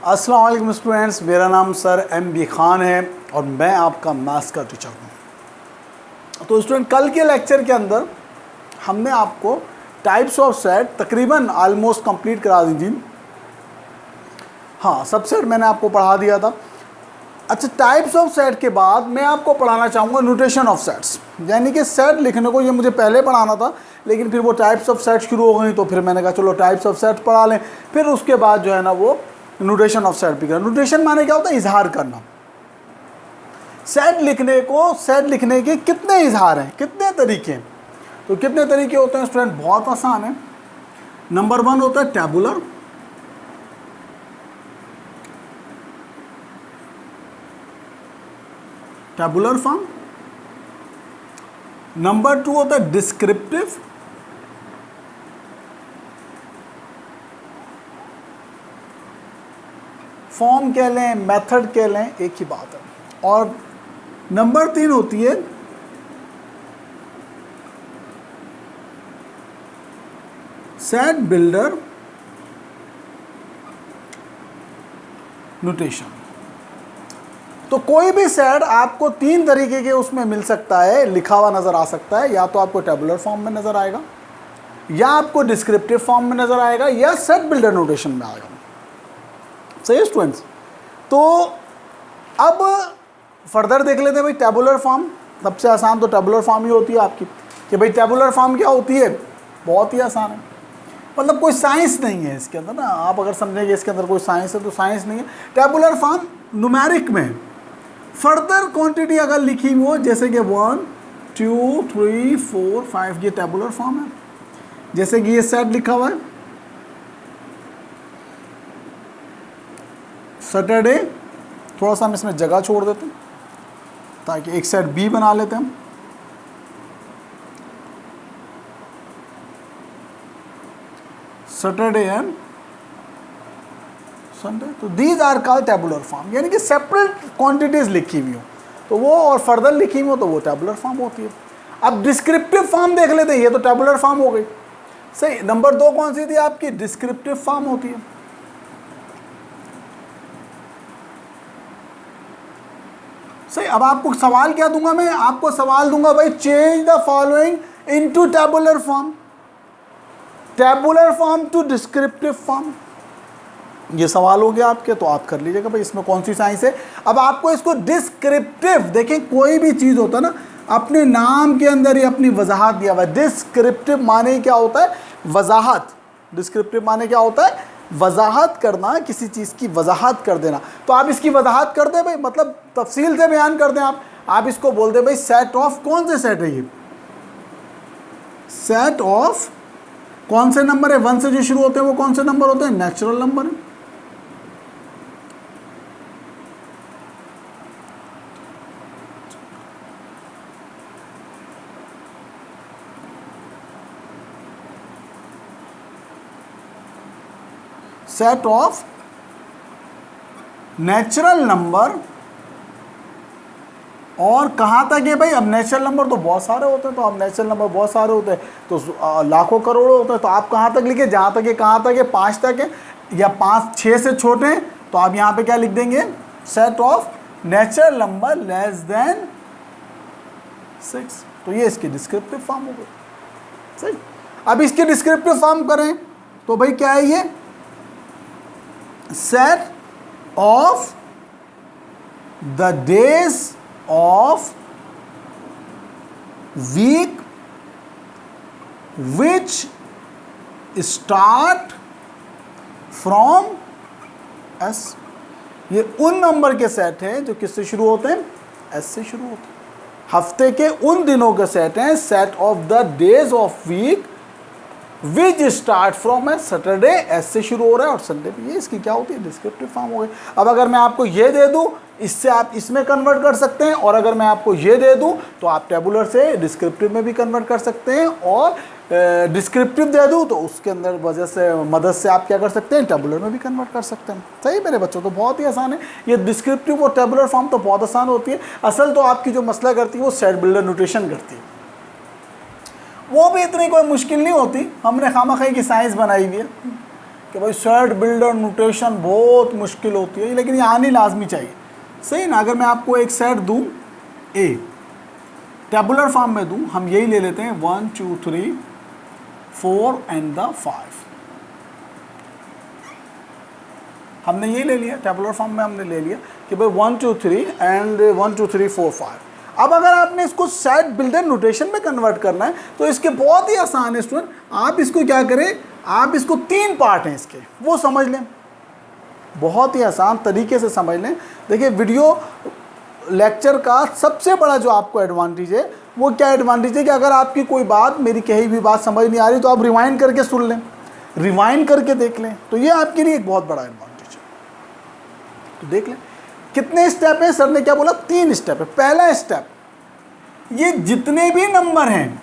अस्सलाम वालेकुम स्टूडेंट्स, मेरा नाम सर MB खान है और मैं आपका मैथ्स का टीचर हूँ। तो स्टूडेंट, कल के लेक्चर के अंदर हमने आपको टाइप्स ऑफ सेट तकरीबन आलमोस्ट कंप्लीट करा दी थी। हाँ, सबसेट मैंने आपको पढ़ा दिया था। अच्छा, टाइप्स ऑफ सेट के बाद मैं आपको पढ़ाना चाहूँगा नोटेशन ऑफ सेट्स, यानी कि सेट लिखने को ये मुझे पहले पढ़ाना था, लेकिन फिर वो टाइप्स ऑफ सेट शुरू हो गई तो फिर मैंने कहा चलो टाइप्स ऑफ सेट पढ़ा लें। फिर उसके बाद जो है ना वो नोटेशन ऑफ सेट भी करना। नोटेशन माने क्या होता है? इजहार करना। सेट लिखने के कितने इजहार हैं, कितने तरीके हैं? तो कितने तरीके होते हैं स्टूडेंट? बहुत आसान है। नंबर 1 होता है टैबुलर, टैबुलर फॉर्म। नंबर 2 होता है डिस्क्रिप्टिव, फॉर्म कह लें, मेथड कह लें, एक ही बात है। और नंबर 3 होती है सेट बिल्डर नोटेशन। तो कोई भी सेट आपको 3 तरीके के उसमें मिल सकता है, लिखा हुआ नज़र आ सकता है। या तो आपको टेबुलर फॉर्म में नज़र आएगा, या आपको डिस्क्रिप्टिव फॉर्म में नज़र आएगा, या सेट बिल्डर नोटेशन में आएगा। सही है स्टूडेंट्स? तो अब फर्दर देख लेते हैं भाई टेबुलर फॉर्म। सबसे आसान तो टेबुलर फॉर्म ही होती है आपकी। कि भाई टेबुलर फॉर्म क्या होती है? बहुत ही आसान है, मतलब कोई साइंस नहीं है इसके अंदर ना। आप अगर समझेंगे इसके अंदर कोई साइंस है तो साइंस नहीं है। टेबुलर फॉर्म न्यूमेरिक में फर्दर क्वांटिटी अगर लिखी हुई हो, जैसे कि 1 2 3 4 5, ये टेबुलर फॉर्म है। जैसे कि ये सेट लिखा हुआ है सैटरडे, थोड़ा सा हम इसमें जगह छोड़ देते हैं ताकि एक सेट बी बना लेते हैं हम। सैटरडे एंड संडे, तो these are called tabular form, यानी कि सेपरेट क्वांटिटीज लिखी हुई हो तो वो, और फर्दर लिखी हुई हो तो वो टेबुलर फॉर्म होती है। अब डिस्क्रिप्टिव फॉर्म देख लेते हैं, ये तो टेबुलर फॉर्म हो गई। सही। नंबर 2 कौन सी थी आपकी? डिस्क्रिप्टिव फॉर्म होती है। सही। अब आपको सवाल क्या दूंगा मैं? आपको सवाल दूंगा भाई change the following into tabular form, tabular form to descriptive form. ये सवाल हो गया आपके, तो आप कर लीजिएगा भाई इसमें कौन सी साइंस है। अब आपको इसको डिस्क्रिप्टिव, देखें कोई भी चीज़ होता है ना, अपने नाम के अंदर ही अपनी वजाहत दिया हुआ है। डिस्क्रिप्टिव माने क्या होता है? वजाहत। डिस्क्रिप्टिव माने क्या होता है? वजाहत करना, किसी चीज़ की वजाहत कर देना। तो आप इसकी वजाहत कर दें भाई, मतलब तफसील से बयान कर दें। आप इसको बोल दें भाई सेट ऑफ, कौन से सेट है ये? सेट ऑफ कौन से नंबर है? 1 से जो शुरू होते हैं वो कौन से नंबर होते हैं? नेचुरल नंबर है। Set of natural number. और कहाँ तक है भाई? अब नेचुरल नंबर तो बहुत सारे होते हैं, तो अब नेचुरल नंबर बहुत सारे होते हैं तो लाखों करोड़ों होते हैं। तो आप कहाँ तक लिखे? जहाँ तक है, कहाँ तक है? 5 तक है, या 5 6 से छोटे हैं तो आप यहाँ पे क्या लिख देंगे? Set of natural number less than 6। तो ये इसकी डिस्क्रिप्टिव फॉर्म हो गई। सही। अब इसकी डिस्क्रिप्टिव फॉर्म करें तो भाई क्या है ये? Set of the days of week which start from S. ये उन नंबर के सेट हैं जो किससे शुरू होते हैं? एस से शुरू होते हैं। हफ्ते के उन दिनों के सेट हैं, set of the days of week which start from है सैटरडे, एस से शुरू हो रहा है और संडे पे। ये इसकी क्या होती है? डिस्क्रिप्टिव फॉर्म हो गई। अब अगर मैं आपको ये दे दूं, इससे आप इसमें कन्वर्ट कर सकते हैं, और अगर मैं आपको ये दे दूं तो आप टेबुलर से डिस्क्रिप्टिव में भी कन्वर्ट कर सकते हैं, और डिस्क्रिप्टिव दे दूं तो उसके अंदर वजह से मदद से आप क्या कर सकते हैं? टेबुलर में भी कन्वर्ट कर सकते हैं। सही मेरे बच्चों, तो बहुत ही आसान है ये डिस्क्रिप्टिव और टेबुलर फॉर्म तो बहुत आसान होती है। असल तो आपकी जो मसला करती है वो सेट बिल्डर नोटेशन करती है। वो भी इतनी कोई मुश्किल नहीं होती, हमने खामखाई की साइंस बनाई हुई है कि भाई सेट बिल्डर नोटेशन बहुत मुश्किल होती है, लेकिन ये आनी लाजमी चाहिए, सही ना। अगर मैं आपको एक सेट दूँ ए, टेबुलर फॉर्म में दूँ, हम यही ले लेते हैं 1 2 3 4 एंड द 5, हमने ये ले लिया टेबुलर फॉर्म में, हमने ले लिया कि भाई 1 2 3 एंड 1 2 3 4 5। अब अगर आपने इसको सेट बिल्डर नोटेशन में कन्वर्ट करना है तो इसके बहुत ही आसान है स्टूडेंट, आप इसको क्या करें, आप इसको 3 पार्ट हैं इसके, वो समझ लें, बहुत ही आसान तरीके से समझ लें। देखिए वीडियो लेक्चर का सबसे बड़ा जो आपको एडवांटेज है वो क्या एडवांटेज है कि अगर आपकी कोई बात, मेरी कही हुई बात समझ नहीं आ रही तो आप रिवाइंड करके सुन लें, रिवाइंड करके देख लें, तो ये आपके लिए एक बहुत बड़ा एडवांटेज है। तो देख लें कितने स्टेप हैं, सर ने क्या बोला 3 स्टेप है। पहला स्टेप, ये जितने भी नंबर हैं,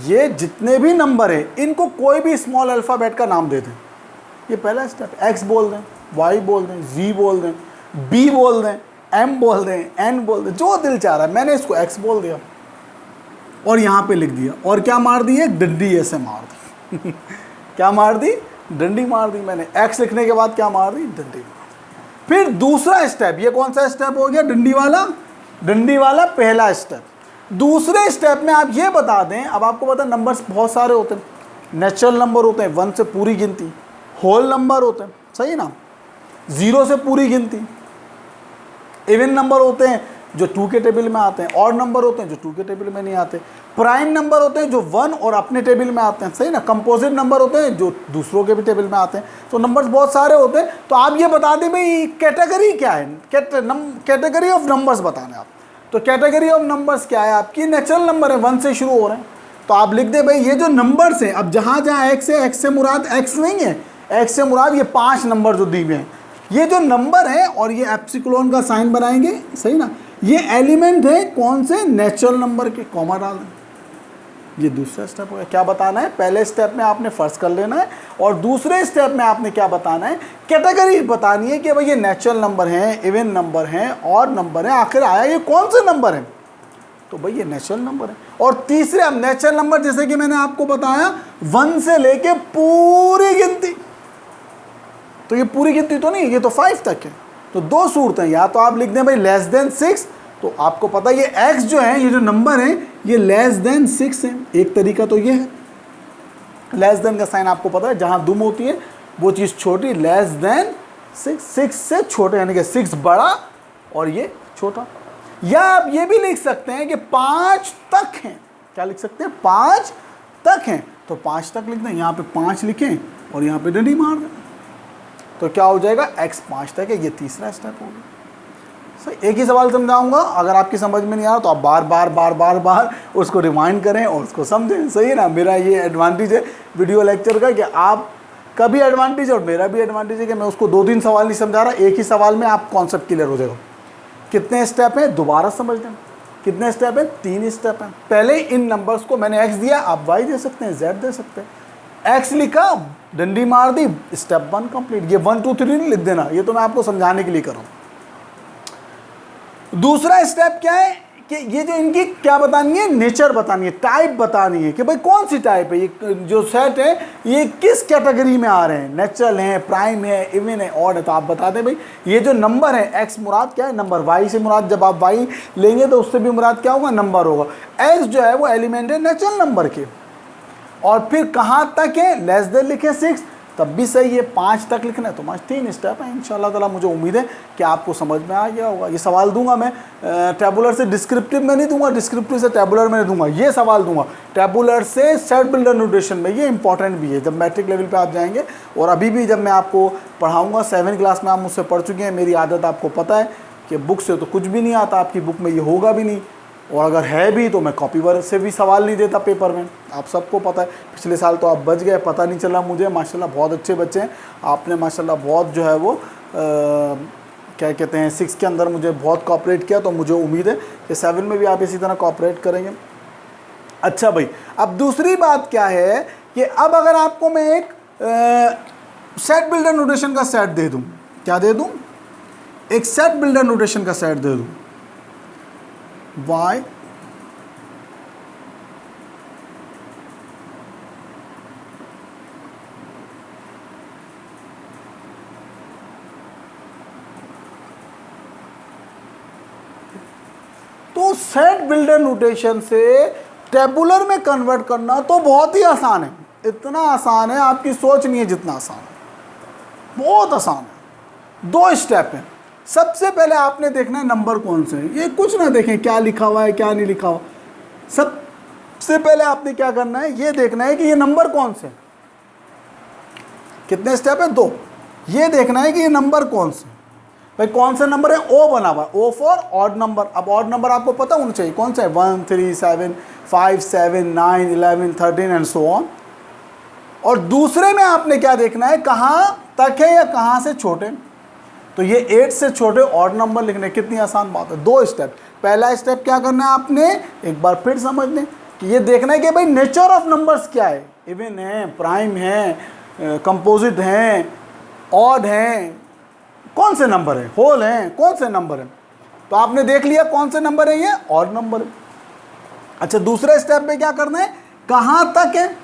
ये जितने भी नंबर हैं इनको कोई भी स्मॉल अल्फ़ाबेट का नाम दे दें, ये पहला स्टेप। एक्स बोल दें, वाई बोल दें, जी बोल दें, बी बोल दें, एम बोल दें, एन बोल दें, जो दिल चाह रहा है। मैंने इसको एक्स बोल दिया और यहाँ पे लिख दिया, और क्या मार दी, एक डंडी ऐसे मार दी क्या मार दी, डंडी मार दी मैंने। एक्स लिखने के बाद क्या मार दी, डंडी मार दी। फिर दूसरा स्टेप, ये कौन सा स्टेप हो गया, डंडी वाला, डंडी वाला पहला स्टेप। दूसरे स्टेप में आप ये बता दें, अब आपको पता है नंबर्स बहुत सारे होते हैं, नेचुरल नंबर होते हैं 1 से पूरी गिनती, होल नंबर होते हैं, सही ना, 0 से पूरी गिनती, इवन नंबर होते हैं जो 2 के टेबल में आते हैं, और नंबर होते हैं जो 2 के टेबल में नहीं आते, प्राइम नंबर होते हैं जो 1 और अपने टेबल में आते हैं, सही ना, कंपोजिट नंबर होते हैं जो दूसरों के भी टेबल में आते हैं। तो नंबर्स बहुत सारे होते हैं। तो आप ये बता दें भाई कैटेगरी क्या है, कैटेगरी ऑफ नंबर्स बताने आप। तो कैटेगरी ऑफ नंबर्स क्या है आपकी, नेचुरल नंबर है, 1 से शुरू हो रहे हैं, तो आप लिख दें भाई ये जो नंबर्स हैं, अब जहाँ जहाँ एक्स है, एक्स से मुराद एक्स नहीं है, एक्स से मुराद ये 5 नंबर जो दिए हुए हैं, ये जो नंबर है, और ये एप्सिक्लोन का साइन बनाएंगे, सही ना, ये एलिमेंट है कौन से, नेचुरल नंबर के, कॉमा डाल दें। ये दूसरा स्टेप हो गया। क्या बताना है, पहले स्टेप में आपने फर्स्ट कर लेना है, और दूसरे स्टेप में आपने क्या बताना है, कैटेगरी बतानी है कि भाई ये नेचुरल नंबर हैं, इवन नंबर हैं, और नंबर है, आखिर आया ये कौन से नंबर है, तो भाई ये नेचुरल नंबर है। और तीसरे, अब नेचुरल नंबर जैसे कि मैंने आपको बताया 1 से लेके पूरी गिनती, तो ये पूरी गिनती तो नहीं, ये तो 5 तक है। तो 2 सूरतें, या तो आप लिख दें भाई लेस देन 6, तो आपको पता है ये x जो है, ये जो नंबर है ये लेस देन 6 है, एक तरीका तो ये है। लेस देन का साइन आपको पता है, जहाँ दुम होती है वो चीज़ छोटी, लेस देन 6, 6 से छोटे, यानी कि 6 बड़ा और ये छोटा। या आप ये भी लिख सकते हैं कि 5 तक हैं, क्या लिख सकते हैं, 5 तक हैं, तो 5 तक लिख दें, यहाँ पे 5 लिखें और यहाँ पे डंडी मार दें, तो क्या हो जाएगा, x 5 तक है। ये तीसरा स्टेप हो गया। सही, एक ही सवाल समझाऊंगा, अगर आपकी समझ में नहीं आ रहा तो आप बार बार बार बार बार उसको रिमाइंड करें और उसको समझें, सही है ना। मेरा ये एडवांटेज है वीडियो लेक्चर का कि आप का भी एडवांटेज है और मेरा भी एडवांटेज है कि मैं उसको 2-3 सवाल नहीं समझा रहा, एक ही सवाल में आप कॉन्सेप्ट क्लियर हो जाएगा। कितने स्टेप हैं दोबारा समझ लें, कितने स्टेप हैं, 3 स्टेप हैं। पहले इन नंबर्स को मैंने x दिया, आप y दे सकते हैं, z दे सकते हैं। x लिखा, डंडी मार दी, स्टेप 1 कंप्लीट। ये 1 2 3 नहीं लिख देना, ये तो मैं आपको समझाने के लिए कर रहा हूँ। दूसरा स्टेप क्या है कि ये जो इनकी क्या बतानी है, नेचर बतानी है, टाइप बतानी है कि भाई कौन सी टाइप है, ये जो सेट है ये किस कैटेगरी में आ रहे हैं, नेचुरल है, प्राइम है, इवन है, ऑड है। तो आप बता दें भाई ये जो नंबर है, एक्स मुराद क्या है, नंबर, वाई से मुराद, जब आप वाई लेंगे तो उससे भी मुराद क्या होगा, नंबर होगा। एक्स जो है वो एलिमेंट है नेचुरल नंबर के, और फिर कहाँ तक है, लेस देन लिखे 6 तब भी सही है, 5 तक लिखना है तो 3 स्टेप है। इंशाल्लाह ताला मुझे उम्मीद है कि आपको समझ में आ गया होगा। ये सवाल दूंगा मैं टैबुलर से डिस्क्रिप्टिव में नहीं दूंगा, डिस्क्रिप्टिव से टैबुलर में नहीं दूंगा, ये सवाल दूंगा टैबुलर से सेट बिल्डर नोटेशन में। ये इंपॉर्टेंट भी है जब मैट्रिक लेवल पे आप जाएंगे, और अभी भी जब मैं आपको पढ़ाऊँगा 7 क्लास में, आप मुझसे पढ़ चुके हैं, मेरी आदत आपको पता है कि बुक से तो कुछ भी नहीं आता, आपकी बुक में ये होगा भी नहीं, और अगर है भी तो मैं कॉपी वर्क से भी सवाल नहीं देता पेपर में, आप सबको पता है। पिछले साल तो आप बच गए, पता नहीं चला मुझे, माशाल्लाह बहुत अच्छे बच्चे हैं आपने, माशाल्लाह बहुत जो है वो क्या कहते हैं 6 के अंदर मुझे बहुत कोऑपरेट किया, तो मुझे उम्मीद है कि 7 में भी आप इसी तरह कोऑपरेट करेंगे। अच्छा भाई, अब दूसरी बात क्या है कि अब अगर आपको मैं एक सेट बिल्डर नोटेशन का सेट दे दूँ, क्या दे दूँ, एक सेट बिल्डर नोटेशन का सेट दे दूँ, y सेट बिल्डर नोटेशन से टेबुलर में कन्वर्ट करना तो बहुत ही आसान है, इतना आसान है आपकी सोच नहीं है जितना आसान है, बहुत आसान है। 2 स्टेप है। सबसे पहले आपने देखना है नंबर कौन से हैं, ये कुछ ना देखें क्या लिखा हुआ है क्या नहीं लिखा हुआ, सबसे पहले आपने क्या करना है ये देखना है कि ये नंबर कौन से हैं। कितने स्टेप है? 2। ये देखना है कि ये नंबर कौन से, भाई कौन सा नंबर है, ओ बना हुआ, ओ फॉर ऑड नंबर। अब ऑड नंबर आपको पता होना चाहिए कौन सा है, 1 3 7 5 7 9 11 13 एंड सो ऑन। और दूसरे में आपने क्या देखना है, कहाँ तक है या कहाँ से छोटे, तो ये 8 से छोटे ऑड नंबर लिखने, कितनी आसान बात है। 2 स्टेप। पहला स्टेप क्या करना है आपने, एक बार फिर समझ लें कि ये देखना है कि भाई नेचर ऑफ नंबर्स क्या है, इवन है, प्राइम है, कंपोजिट हैं, ऑड हैं, कौन से नंबर है, होल हैं, कौन से नंबर है। तो आपने देख लिया कौन से नंबर है, ये ऑड नंबर है। अच्छा, दूसरे स्टेप पे क्या करना है, कहाँ तक है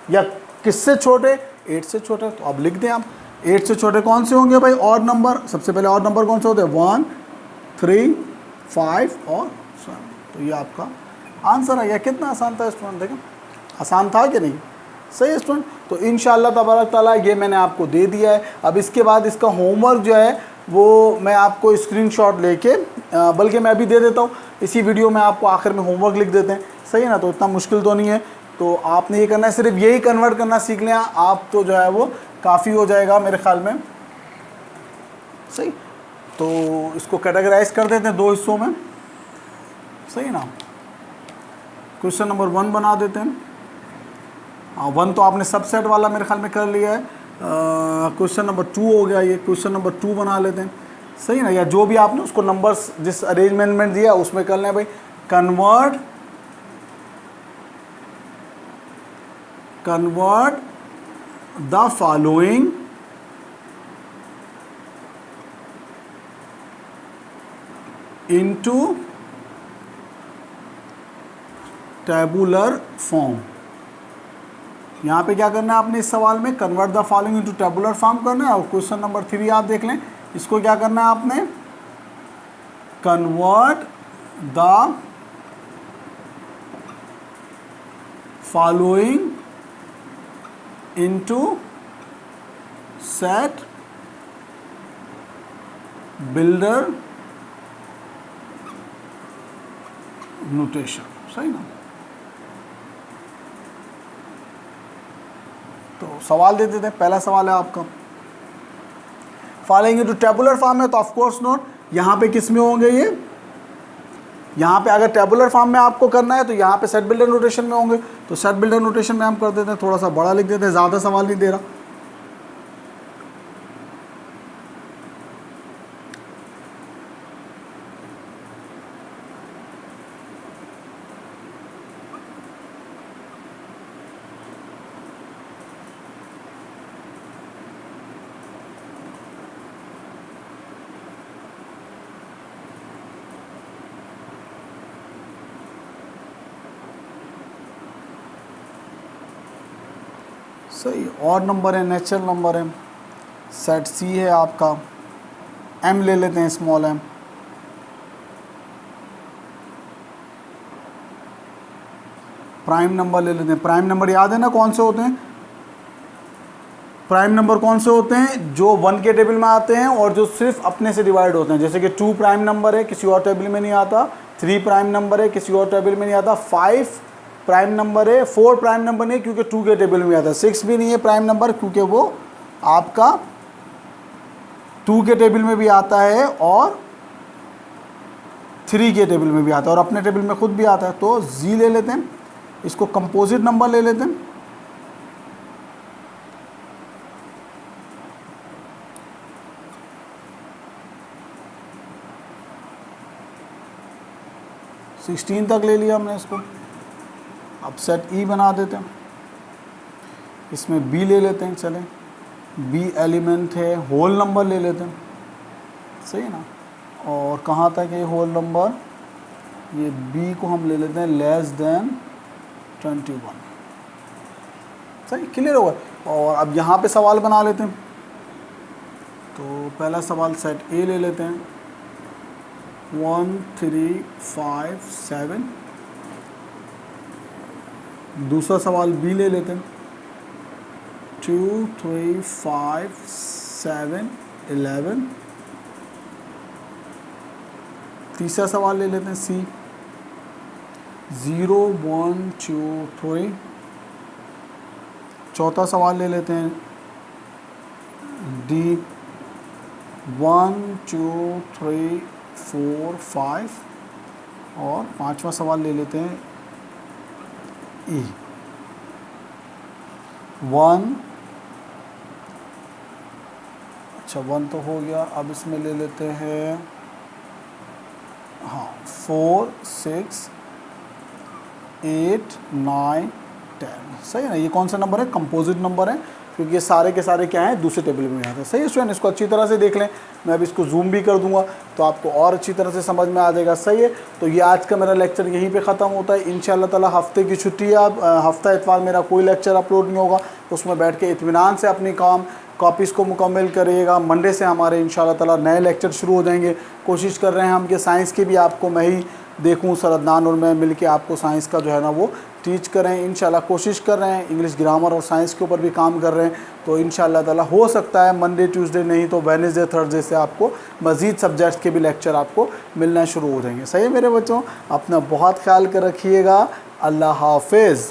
या किससे छोटे, 8 से छोटे। तो अब लिख दें आप 8 से छोटे कौन से होंगे भाई, ऑड नंबर। सबसे पहले ऑड नंबर कौन से होते हैं, 1 3 5 और 7। तो ये आपका आंसर आ गया। कितना आसान था स्टूडेंट, देखें आसान था कि नहीं, सही है स्टूडेंट। तो इंशाअल्लाह तबारक ताला ये मैंने आपको दे दिया है। अब इसके बाद इसका होमवर्क जो है वो मैं आपको स्क्रीनशॉट लेके, बल्कि मैं अभी दे देता हूँ, इसी वीडियो में आपको आखिर में होमवर्क लिख देते हैं, सही है ना। तो इतना मुश्किल तो नहीं है, तो आपने ये करना है, सिर्फ यही कन्वर्ट करना सीख लें आप, तो जो है वो काफ़ी हो जाएगा मेरे ख्याल में, सही। तो इसको कैटेगराइज कर देते हैं 2 हिस्सों में, सही ना। क्वेश्चन नंबर 1 बना देते हैं। हाँ, 1 तो आपने सबसेट वाला मेरे ख्याल में कर लिया है। क्वेश्चन नंबर 2 हो गया, ये क्वेश्चन नंबर 2 बना लेते हैं, सही ना। या जो भी आपने उसको नंबर्स जिस अरेंजमेंट दिया उसमें कर लें भाई। Convert the following into tabular form. यहाँ पे क्या करना है आपने इस सवाल में, convert the following into tabular form करना है। और क्वेश्चन नंबर 3 आप देख लें, इसको क्या करना है आपने, convert the following into set builder notation, सही ना। तो सवाल दे देते हैं। पहला सवाल है आपका, फॉलोइंग इनटू टेबुलर फॉर्म है, तो ऑफ कोर्स नोट यहाँ पे किस में होंगे ये, यहाँ पे अगर टेबुलर फॉर्म में आपको करना है तो यहाँ पे सेट बिल्डर नोटेशन में होंगे। तो सेट बिल्डर नोटेशन में हम कर देते हैं, थोड़ा सा बड़ा लिख देते हैं, ज़्यादा सवाल नहीं दे रहा। सही, और नंबर है, नेचुरल नंबर है, सेट सी है आपका, एम ले लेते हैं, स्मॉल एम। प्राइम नंबर ले लेते हैं। प्राइम नंबर याद है ना कौन से होते हैं, प्राइम नंबर कौन से होते हैं, जो 1 के टेबल में आते हैं और जो सिर्फ अपने से डिवाइड होते हैं। जैसे कि 2 प्राइम नंबर है, किसी और टेबल में नहीं आता। 3 प्राइम नंबर है, किसी और टेबल में नहीं आता। 5 प्राइम नंबर है, 4 प्राइम नंबर नहीं क्योंकि 2 के टेबल में आता है। 6 भी नहीं है प्राइम नंबर क्योंकि वो आपका 2 के टेबल में भी आता है और 3 के टेबल में भी आता है और अपने टेबल में खुद भी आता है। तो जी ले लेते हैं, इसको कंपोजिट नंबर ले लेते हैं। सिक्सटीन तक ले लिया हमने इसको। अब सेट ई बना देते हैं, इसमें बी ले लेते हैं। चलें, बी एलिमेंट है, होल नंबर ले लेते हैं, सही है ना। और कहाँ तक है होल नंबर, ये बी को हम ले लेते हैं लेस देन 21, सही, क्लियर होगा। और अब यहाँ पे सवाल बना लेते हैं। तो पहला सवाल सेट ए ले लेते हैं, 1 3 5 7। दूसरा सवाल बी ले लेते हैं, 2 3 5 7 11। तीसरा सवाल ले लेते हैं सी, 0 1 2 3। चौथा सवाल ले लेते हैं डी, 1 2 3 4 5। और पांचवा सवाल ले लेते हैं ई, 1। अच्छा 1 तो हो गया, अब इसमें ले लेते हैं हाँ 4 6 8 9 10। सही है ना, ये कौन सा नंबर है, कंपोजिट नंबर है, क्योंकि ये सारे के सारे क्या हैं, दूसरे टेबल में आते हैं। सही है स्टूडेंट, इसको अच्छी तरह से देख लें, मैं अब इसको जूम भी कर दूंगा तो आपको और अच्छी तरह से समझ में आ जाएगा। सही है, तो ये आज का मेरा लेक्चर यहीं पे ख़त्म होता है। इंशाल्लाह ताला हफ्ते की छुट्टी है, अब हफ्ता इतवार मेरा कोई लेक्चर अपलोड नहीं होगा, तो उसमें बैठ के इत्मीनान से अपनी कॉपीज़ को मुकम्मल करिएगा। मंडे से हमारे इंशाल्लाह ताला नए लेक्चर शुरू हो जाएंगे। कोशिश कर रहे हैं हम कि साइंस के भी आपको मैं ही देखूं, सर अदनान और मैं मिलके आपको साइंस का जो है ना वो टीच करें। इंशाल्लाह कोशिश कर रहे हैं, इंग्लिश ग्रामर और साइंस के ऊपर भी काम कर रहे हैं। तो इंशाल्लाह ताला हो सकता है मंडे ट्यूसडे नहीं तो वेडनेसडे थर्सडे से आपको मज़ीद सब्जेक्ट्स के भी लेक्चर आपको मिलना शुरू हो जाएंगे। सही है मेरे बच्चों, अपना बहुत ख्याल कर रखिएगा। अल्लाह हाफिज़।